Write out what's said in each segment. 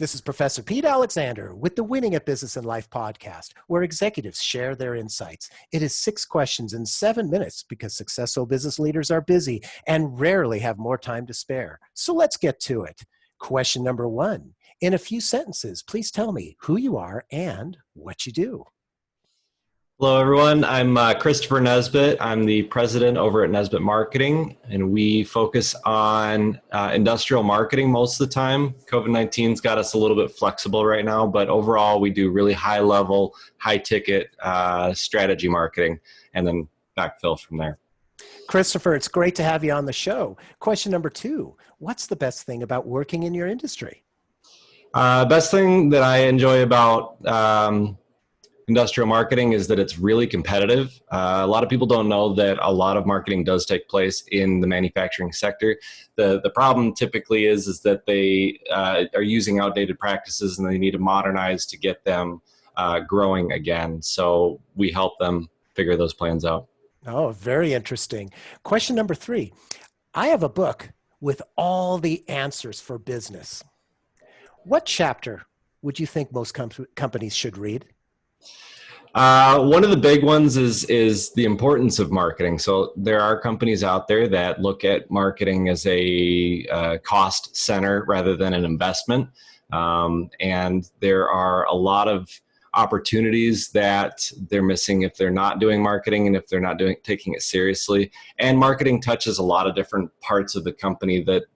This is Professor Pete Alexander with the Winning at Business and Life podcast, where executives share their insights. It is 6 questions in 7 minutes because successful business leaders are busy and rarely have more time to spare. So let's get to it. Question number 1. In a few sentences, please tell me who you are and what you do. Hello, everyone. I'm Christopher Nesbit. I'm the president over at Nesbit Marketing, and we focus on industrial marketing most of the time. COVID-19's got us a little bit flexible right now, but overall, we do really high-level, high-ticket strategy marketing, and then backfill from there. Christopher, it's great to have you on the show. Question number 2, what's the best thing about working in your industry? Best thing that I enjoy about industrial marketing is that it's really competitive. A lot of people don't know that a lot of marketing does take place in the manufacturing sector. The problem typically is that they are using outdated practices and they need to modernize to get them growing again. So we help them figure those plans out. Oh, very interesting. Question number 3. I have a book with all the answers for business. What chapter would you think most companies should read? One of the big ones is the importance of marketing. So there are companies out there that look at marketing as a cost center rather than an investment. And there are a lot of opportunities that they're missing if they're not doing marketing and if they're not taking it seriously. And marketing touches a lot of different parts of the company that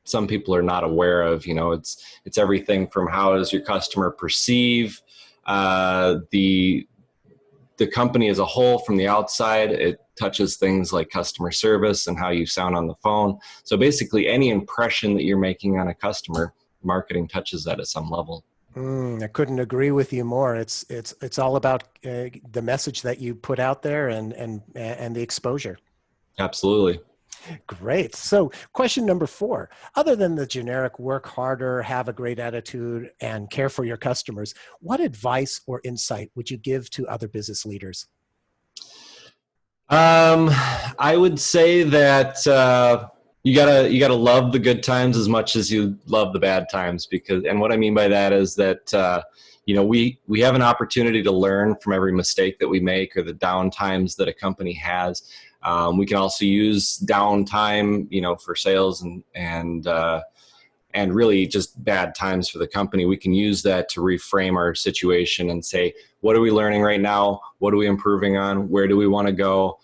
some people are not aware of. You know, it's everything from how does your customer perceive the company as a whole from the outside. It touches things like customer service and how you sound on the phone. So basically any impression that you're making on a customer, marketing touches that at some level. I couldn't agree with you more. It's all about the message that you put out there and the exposure. Absolutely. Great. So question number 4, other than the generic work harder, have a great attitude, and care for your customers, what advice or insight would you give to other business leaders? I would say that you gotta love the good times as much as you love the bad times, and what I mean by that is that we have an opportunity to learn from every mistake that we make or the down times that a company has. We can also use downtime, for sales and really just bad times for the company. We can use that to reframe our situation and say, what are we learning right now? What are we improving on? Where do we want to go?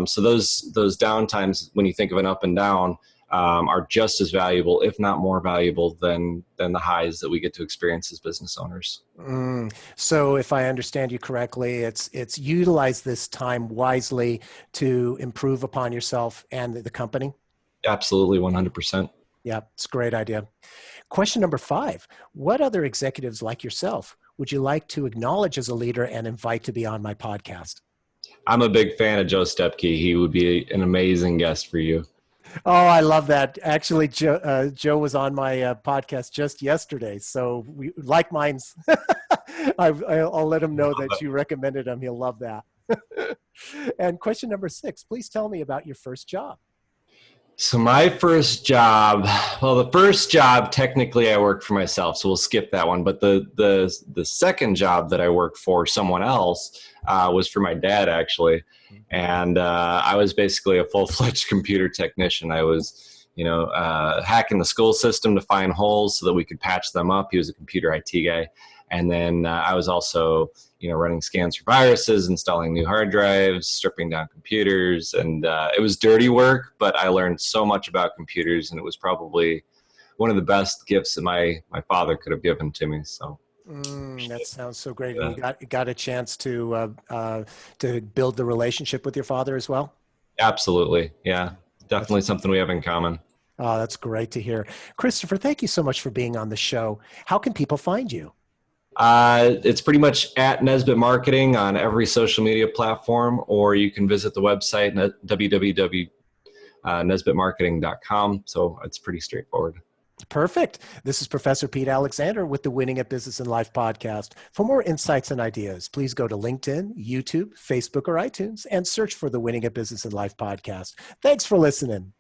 So those downtimes, when you think of an up and down, are just as valuable, if not more valuable than the highs that we get to experience as business owners. So if I understand you correctly, it's utilize this time wisely to improve upon yourself and the company? Absolutely, 100%. Yeah, it's a great idea. Question number 5, what other executives like yourself would you like to acknowledge as a leader and invite to be on my podcast? I'm a big fan of Joe Stepke. He would be an amazing guest for you. Oh, I love that. Actually, Joe was on my podcast just yesterday, so we like minds. I'll let him know that you recommended him. He'll love that. And question number 6, please tell me about your first job. So my first job, the first job, technically I worked for myself, so we'll skip that one. But the second job that I worked for someone else was for my dad, actually. And I was basically a full-fledged computer technician. I was, hacking the school system to find holes so that we could patch them up. He was a computer IT guy. And then I was also, running scans for viruses, installing new hard drives, stripping down computers. And it was dirty work, but I learned so much about computers, and it was probably one of the best gifts that my father could have given to me. So. That sounds so great. And you got a chance to build the relationship with your father as well? Absolutely. Yeah, definitely something we have in common. Oh, that's great to hear. Christopher, thank you so much for being on the show. How can people find you? It's pretty much at Nesbit Marketing on every social media platform, or you can visit the website at www.nesbitmarketing.com. So it's pretty straightforward. Perfect. This is Professor Pete Alexander with the Winning at Business and Life podcast. For more insights and ideas, please go to LinkedIn, YouTube, Facebook, or iTunes and search for the Winning at Business and Life podcast. Thanks for listening.